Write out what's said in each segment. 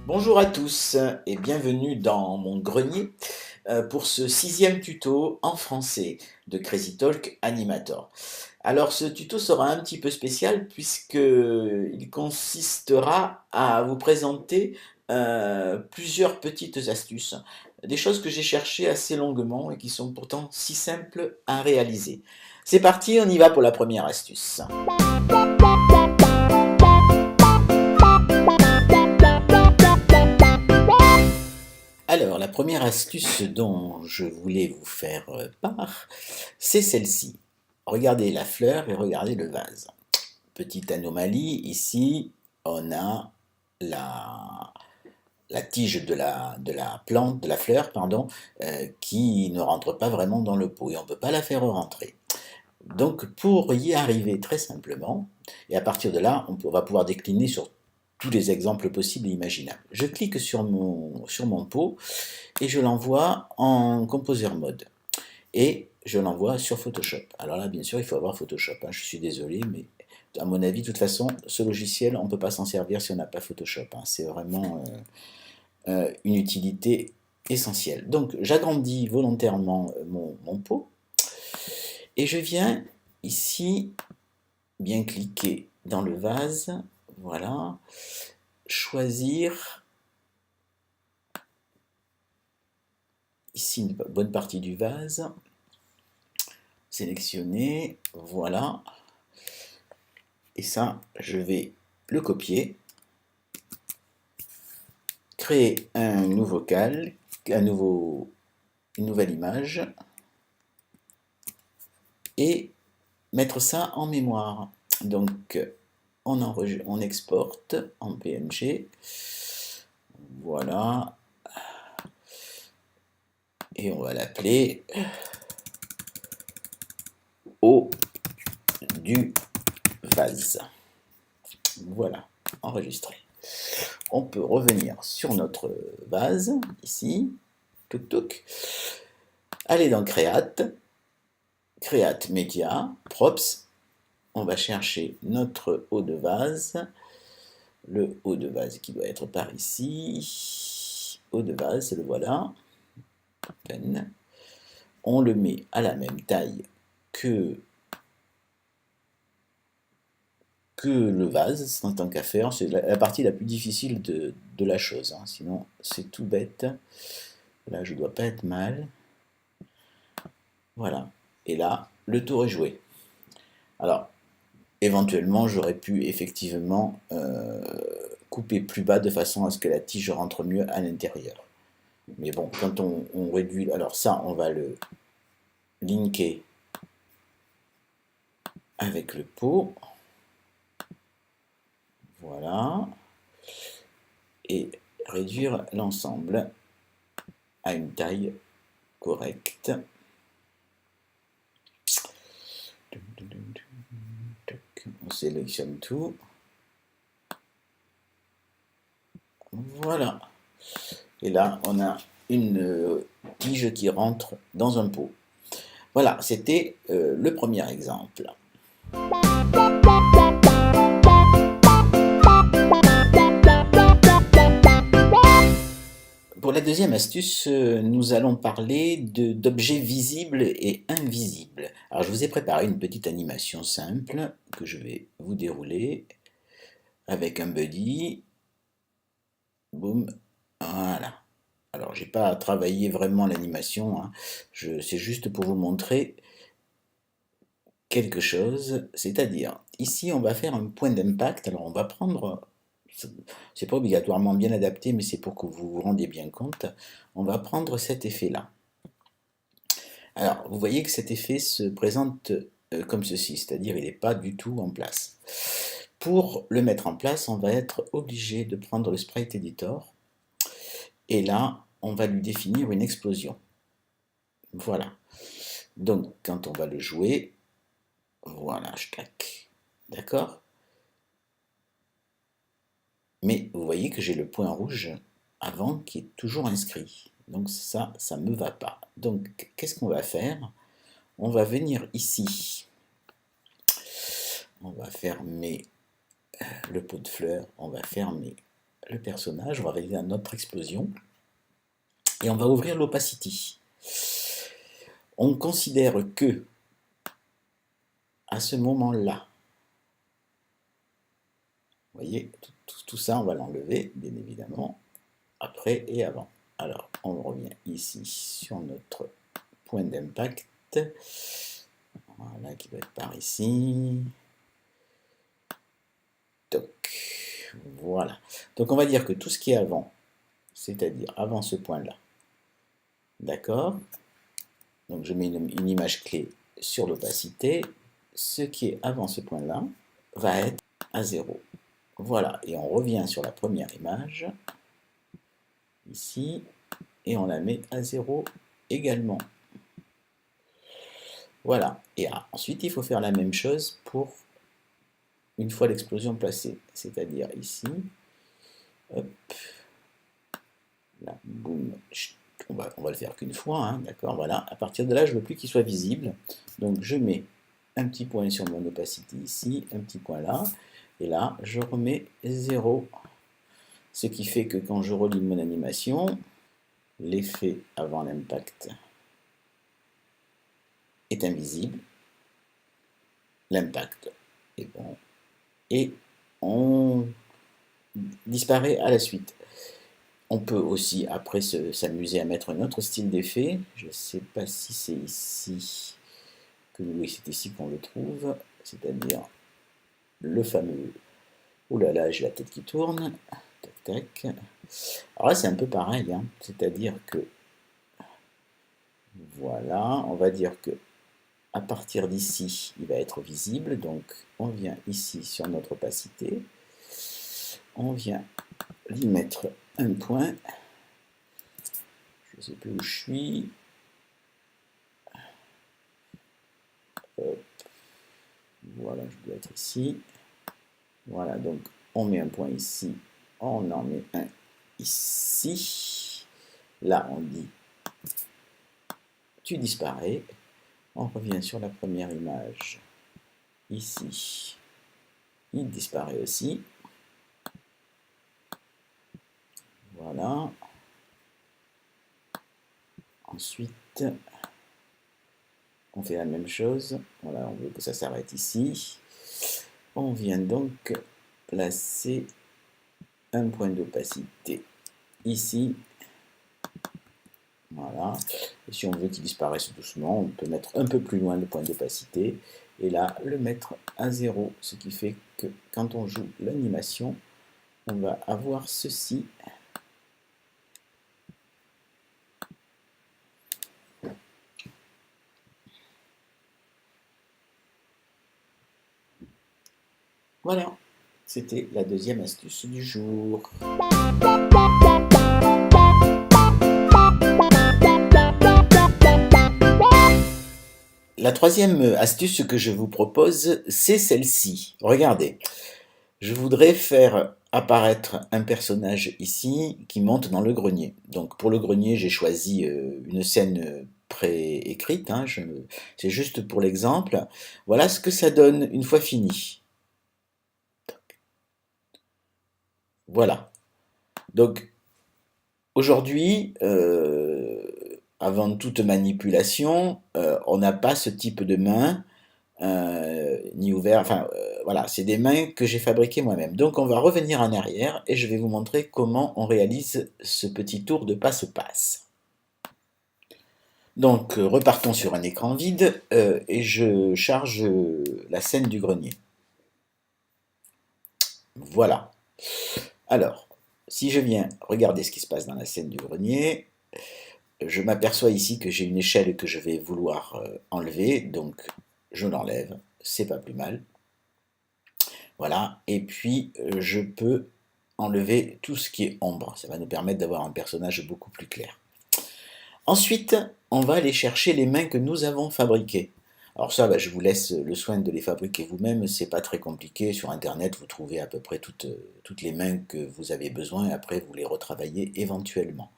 Bonjour à tous et bienvenue dans mon grenier pour ce 6e tuto en français de Crazy Talk Animator. Alors ce tuto sera un petit peu spécial puisqu'il consistera à vous présenter plusieurs petites astuces, des choses que j'ai cherchées assez longuement et qui sont pourtant si simples à réaliser. C'est parti, on y va pour la première astuce. Alors, la première astuce dont je voulais vous faire part, c'est celle-ci. Regardez la fleur et regardez le vase. Petite anomalie, ici, on a la tige de la plante, de la fleur, pardon, qui ne rentre pas vraiment dans le pot et on ne peut pas la faire rentrer. Donc, pour y arriver très simplement, et à partir de là, on va pouvoir décliner sur tous les exemples possibles et imaginables. Je clique sur mon pot et je l'envoie en Composer Mode. Et je l'envoie sur Photoshop. Alors là, bien sûr, il faut avoir Photoshop. Hein. Je suis désolé, mais à mon avis, de toute façon, ce logiciel, on ne peut pas s'en servir si on n'a pas Photoshop. Hein. C'est vraiment une utilité essentielle. Donc, j'agrandis volontairement mon pot. Et je viens ici, bien cliquer dans le vase. Voilà. Choisir ici une bonne partie du vase. Sélectionner, voilà. Et ça, je vais le copier, créer un nouveau calque, une nouvelle image, et mettre ça en mémoire. Donc, on exporte en PNG, voilà, et on va l'appeler eau du vase. Voilà, enregistré. On peut revenir sur notre vase, ici, touc touc, aller dans Create, Create Media, Props, on va chercher notre haut de vase, le haut de vase qui doit être par ici, haut de vase, le voilà, on le met à la même taille que le vase, en tant qu'à faire, c'est la partie la plus difficile de la chose, hein. Sinon c'est tout bête, là je dois pas être mal, voilà, et là le tour est joué. Alors éventuellement j'aurais pu effectivement couper plus bas de façon à ce que la tige rentre mieux à l'intérieur, mais bon, quand on réduit, alors ça on va le linker avec le pot, voilà, et réduire l'ensemble à une taille correcte. On sélectionne tout. Voilà. Et là, on a une tige qui rentre dans un pot. Voilà, c'était le premier exemple. Pour la deuxième astuce, nous allons parler d'objets visibles et invisibles. Alors, je vous ai préparé une petite animation simple que je vais vous dérouler avec un buddy. Boum, voilà. Alors, j'ai pas travaillé vraiment l'animation, hein. C'est juste pour vous montrer quelque chose, c'est-à-dire, ici, on va faire un point d'impact. Alors, on va prendre, c'est pas obligatoirement bien adapté, mais c'est pour que vous vous rendiez bien compte. On va prendre cet effet-là. Alors, vous voyez que cet effet se présente comme ceci, c'est-à-dire il n'est pas du tout en place. Pour le mettre en place, on va être obligé de prendre le Sprite Editor, et là, on va lui définir une explosion. Voilà. Donc, quand on va le jouer, voilà, je claque. D'accord? Mais vous voyez que j'ai le point rouge avant qui est toujours inscrit. Donc ça ne me va pas. Donc, qu'est-ce qu'on va faire? On va venir ici. On va fermer le pot de fleurs. On va fermer le personnage, on va réaliser notre explosion, et on va ouvrir l'opacity. On considère que, à ce moment-là, vous voyez, tout ça, on va l'enlever, bien évidemment, après et avant. Alors, on revient ici sur notre point d'impact, voilà, qui va être par ici. Toc, voilà. Donc, on va dire que tout ce qui est avant, c'est-à-dire avant ce point-là, d'accord? Donc, je mets une image clé sur l'opacité. Ce qui est avant ce point-là va être à 0. Voilà, et on revient sur la première image, ici, et on la met à 0 également. Voilà, et ensuite il faut faire la même chose pour une fois l'explosion placée, c'est-à-dire ici, hop, là, boum, on va le faire qu'une fois, hein, d'accord, voilà, à partir de là je ne veux plus qu'il soit visible, donc je mets un petit point sur mon opacité ici, un petit point là, et là je remets 0, ce qui fait que quand je relis mon animation, l'effet avant l'impact est invisible, l'impact est bon, et on disparaît à la suite. On peut aussi après s'amuser à mettre un autre style d'effet. Je ne sais pas si c'est ici que oui, c'est ici qu'on le trouve, c'est-à-dire le fameux oh là là, j'ai la tête qui tourne. Tac tac. Alors là c'est un peu pareil, hein. C'est-à-dire que voilà, on va dire que à partir d'ici, il va être visible. Donc on vient ici sur notre opacité. On vient y mettre un point. Je ne sais plus où je suis. Hop. Voilà, je dois être ici. Voilà, donc on met un point ici. On en met un ici. Là, on dit tu disparais. On revient sur la première image. Ici, il disparaît aussi. Voilà. Ensuite, on fait la même chose. Voilà, on veut que ça s'arrête ici. On vient donc placer un point d'opacité ici. Voilà. Et si on veut qu'il disparaisse doucement, on peut mettre un peu plus loin le point d'opacité. Et là, le mettre à 0. Ce qui fait que quand on joue l'animation, on va avoir ceci. Voilà, c'était la deuxième astuce du jour. La troisième astuce que je vous propose, c'est celle-ci. Regardez, je voudrais faire apparaître un personnage ici qui monte dans le grenier. Donc pour le grenier, j'ai choisi une scène préécrite, hein, c'est juste pour l'exemple. Voilà ce que ça donne une fois fini. Voilà. Donc aujourd'hui, avant toute manipulation, on n'a pas ce type de main, ni ouvert, enfin voilà, c'est des mains que j'ai fabriquées moi-même. Donc on va revenir en arrière et je vais vous montrer comment on réalise ce petit tour de passe-passe. Donc repartons sur un écran vide et je charge la scène du grenier. Voilà. Alors, si je viens regarder ce qui se passe dans la scène du grenier, je m'aperçois ici que j'ai une échelle que je vais vouloir enlever, donc je l'enlève, c'est pas plus mal. Voilà, et puis je peux enlever tout ce qui est ombre, ça va nous permettre d'avoir un personnage beaucoup plus clair. Ensuite, on va aller chercher les mains que nous avons fabriquées. Alors ça, je vous laisse le soin de les fabriquer vous-même, c'est pas très compliqué, sur internet vous trouvez à peu près toutes les mains que vous avez besoin, et après vous les retravaillez éventuellement.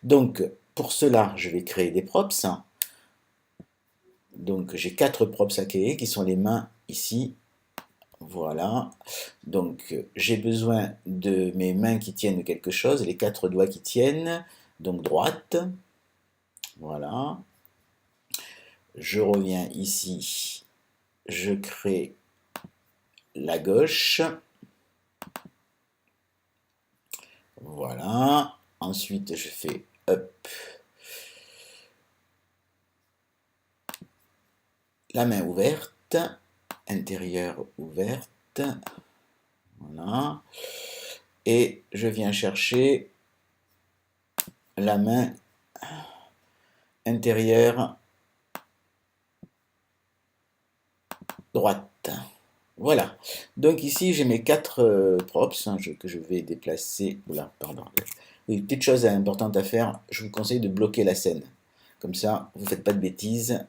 Donc pour cela, je vais créer des props. Donc j'ai 4 props à créer qui sont les mains ici. Voilà. Donc, j'ai besoin de mes mains qui tiennent quelque chose, les 4 doigts qui tiennent. Donc, droite. Voilà. Je reviens ici. Je crée la gauche. Voilà. Ensuite, je fais up. La main ouverte. Intérieure ouverte. Voilà. Et je viens chercher la main intérieure droite. Voilà. Donc ici, j'ai mes 4 props que je vais déplacer. Oula, pardon. Oui, petite chose importante à faire, je vous conseille de bloquer la scène. Comme ça, vous ne faites pas de bêtises.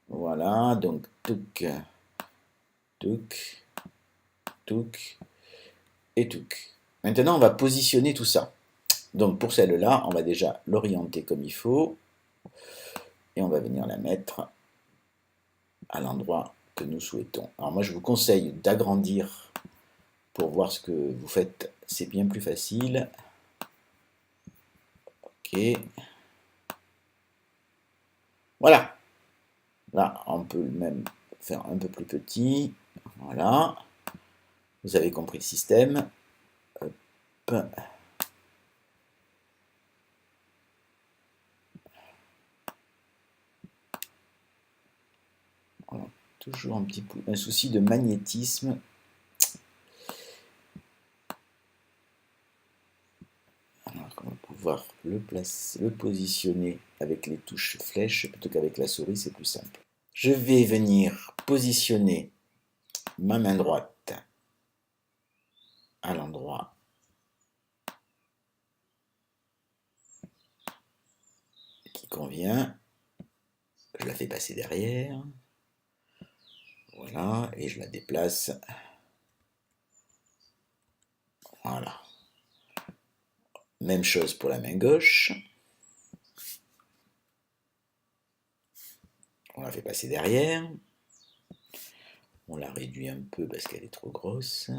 Voilà, donc touc, touc, touc et touc. Maintenant, on va positionner tout ça. Donc pour celle-là, on va déjà l'orienter comme il faut. Et on va venir la mettre à l'endroit que nous souhaitons. Alors moi, je vous conseille d'agrandir pour voir ce que vous faites. C'est bien plus facile. Ok. Voilà. Là, on peut même faire un peu plus petit. Voilà. Vous avez compris le système. Hop. Voilà. Toujours un souci de magnétisme. Alors, on va pouvoir le positionner avec les touches flèches plutôt qu'avec la souris, c'est plus simple. Je vais venir positionner ma main droite à l'endroit qui convient. Je la fais passer derrière. Voilà, et je la déplace. Voilà. Même chose pour la main gauche. On la fait passer derrière. On la réduit un peu parce qu'elle est trop grosse.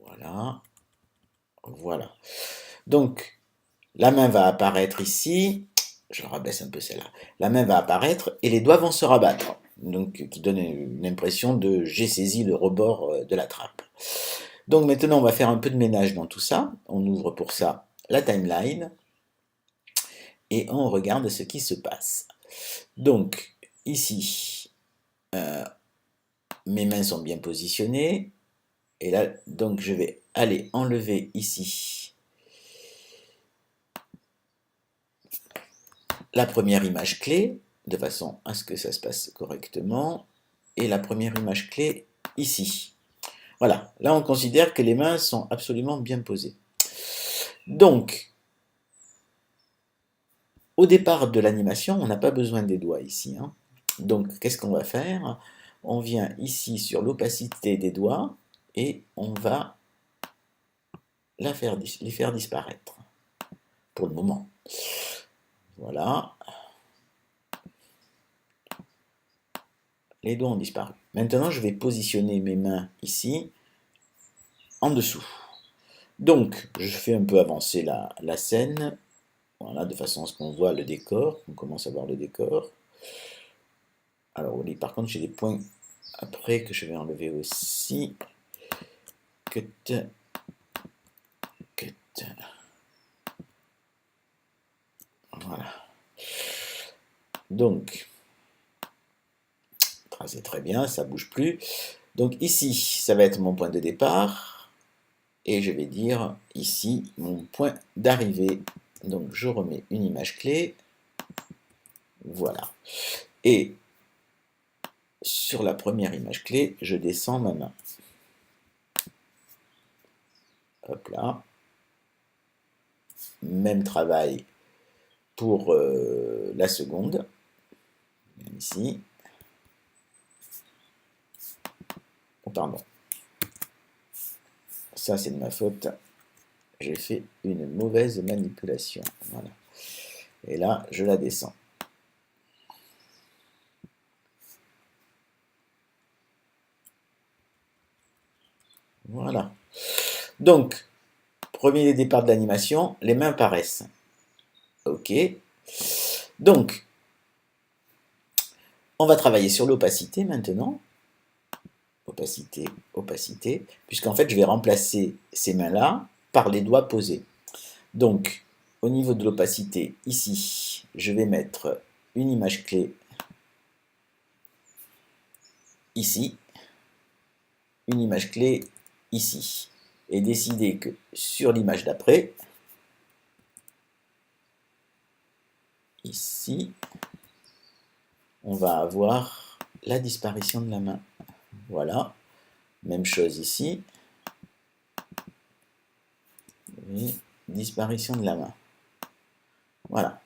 Voilà. Voilà. Donc, la main va apparaître ici. Je rabaisse un peu celle-là. La main va apparaître et les doigts vont se rabattre. Donc, qui donne une impression de j'ai saisi le rebord de la trappe. Donc maintenant, on va faire un peu de ménage dans tout ça. On ouvre pour ça la timeline et on regarde ce qui se passe. Donc, ici, mes mains sont bien positionnées. Et là, donc, je vais aller enlever ici la première image clé, de façon à ce que ça se passe correctement. Et la première image clé ici. Voilà, là on considère que les mains sont absolument bien posées. Donc, au départ de l'animation, on n'a pas besoin des doigts ici. Hein. Donc, qu'est-ce qu'on va faire? On vient ici sur l'opacité des doigts et on va les faire disparaître pour le moment. Voilà. Les doigts ont disparu. Maintenant, je vais positionner mes mains ici, en dessous. Donc, je fais un peu avancer la scène, voilà, de façon à ce qu'on voit le décor. On commence à voir le décor. Alors, oui, par contre, j'ai des points après que je vais enlever aussi. Cut. Cut. Voilà. Donc, tracé très bien, ça bouge plus. Donc ici, ça va être mon point de départ. Et je vais dire ici mon point d'arrivée. Donc je remets une image clé. Voilà. Et sur la première image clé, je descends ma main. Hop là. Même travail pour la seconde. Ici. Oh, pardon. Ça, c'est de ma faute. J'ai fait une mauvaise manipulation. Voilà. Et là, je la descends. Voilà. Donc, premier départ de l'animation, les mains apparaissent. Ok. Donc, on va travailler sur l'opacité maintenant. Opacité, opacité. Puisqu'en fait, je vais remplacer ces mains-là par les doigts posés. Donc, au niveau de l'opacité, ici, je vais mettre une image clé ici, une image clé ici. Et décider que sur l'image d'après, ici, on va avoir la disparition de la main. Voilà. Même chose ici. Et disparition de la main. Voilà.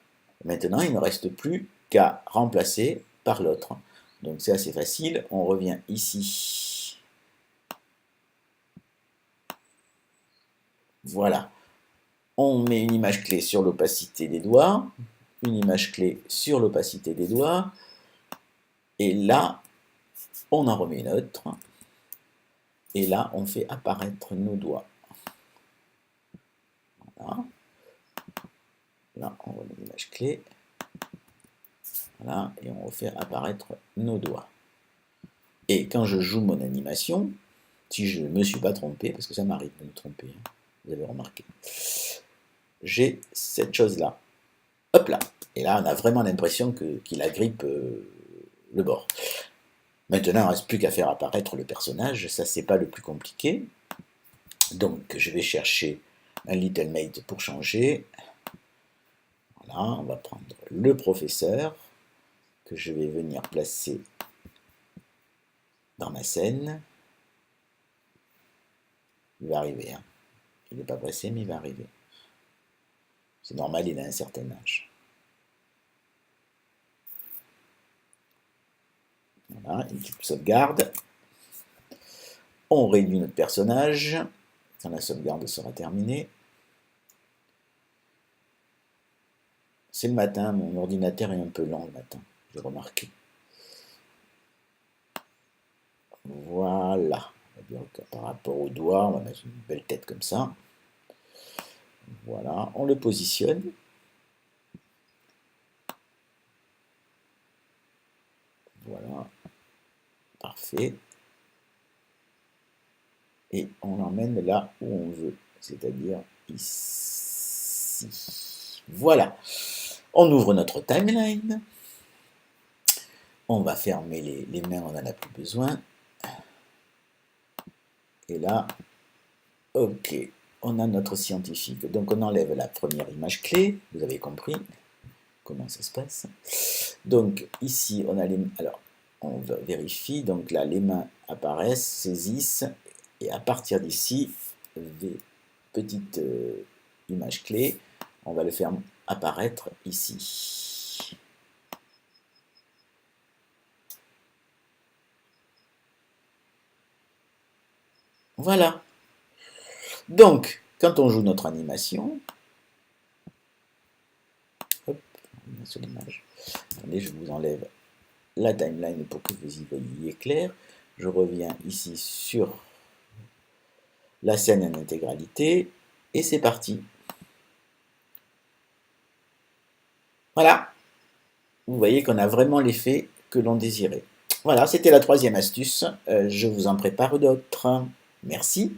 Maintenant, il ne reste plus qu'à remplacer par l'autre. Donc c'est assez facile. On revient ici. Voilà. On met une image clé sur l'opacité des doigts. Une image clé sur l'opacité des doigts. Et là, on en remet une autre. Et là, on fait apparaître nos doigts. Voilà. Là, on remet l'image clé. Voilà, et on va faire apparaître nos doigts. Et quand je joue mon animation, si je ne me suis pas trompé, parce que ça m'arrive de me tromper, hein, vous avez remarqué, j'ai cette chose-là. Hop là. Et là, on a vraiment l'impression qu'il agrippe le bord. Maintenant, il ne reste plus qu'à faire apparaître le personnage. Ça, c'est pas le plus compliqué. Donc, je vais chercher un Little Mate pour changer. Voilà, on va prendre le professeur que je vais venir placer dans ma scène. Il va arriver. Hein. Il n'est pas pressé, mais il va arriver. C'est normal, il a un certain âge. Voilà, une petite sauvegarde. On réduit notre personnage quand la sauvegarde sera terminée. C'est le matin, mon ordinateur est un peu lent le matin, j'ai remarqué. Voilà. On va dire que par rapport au doigt, on va mettre une belle tête comme ça. Voilà, on le positionne. Voilà, parfait. Et on l'emmène là où on veut, c'est-à-dire ici. Voilà. On ouvre notre timeline. On va fermer les mains, on n'en a plus besoin. Et là, ok, on a notre scientifique. Donc on enlève la première image clé, vous avez compris comment ça se passe. Donc ici, on a les... Alors, on vérifie, donc là, les mains apparaissent, saisissent, et à partir d'ici, petite image clé, on va le faire apparaître ici. Voilà. Donc, quand on joue notre animation, hop, on sur l'image. Attendez, je vous enlève la timeline pour que vous y voyez clair. Je reviens ici sur la scène en intégralité, et c'est parti. Voilà. Vous voyez qu'on a vraiment l'effet que l'on désirait. Voilà, c'était la troisième astuce. Je vous en prépare d'autres. Merci.